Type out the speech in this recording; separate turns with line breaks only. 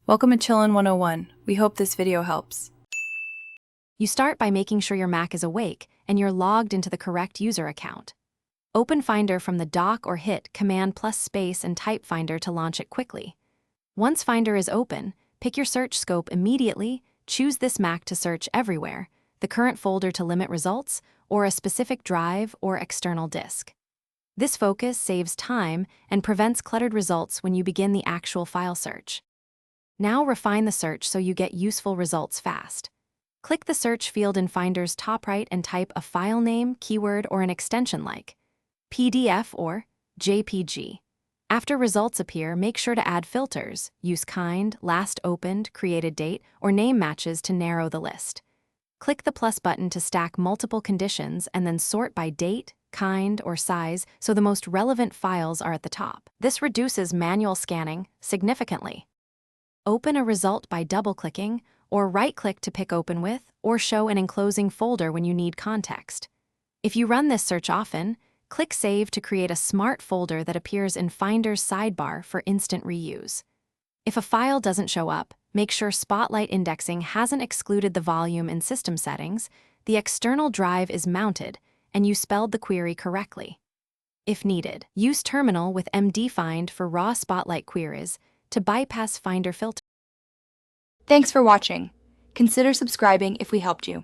Welcome to Chillin' 101. We hope this video helps.
You start by making sure your Mac is awake and you're logged into the correct user account. Open Finder from the dock or hit Command plus space and type Finder to launch it quickly. Once Finder is open, pick your search scope immediately, choose this Mac to search everywhere, the current folder to limit results, or a specific drive or external disk. This focus saves time and prevents cluttered results when you begin the actual file search. Now refine the search so you get useful results fast. Click the search field in Finder's top right and type a file name, keyword, or an extension like PDF or JPG. After results appear, make sure to add filters, use kind, last opened, created date, or name matches to narrow the list. Click the plus button to stack multiple conditions and then sort by date, kind, or size so the most relevant files are at the top. This reduces manual scanning significantly. Open a result by double-clicking, or right-click to pick Open With, or show an enclosing folder when you need context. If you run this search often, click Save to create a smart folder that appears in Finder's sidebar for instant reuse. If a file doesn't show up, make sure Spotlight indexing hasn't excluded the volume in System Settings, the external drive is mounted, and you spelled the query correctly. If needed, use Terminal with mdfind for raw Spotlight queries to bypass Finder filter.
Thanks for watching. Consider subscribing if we helped you.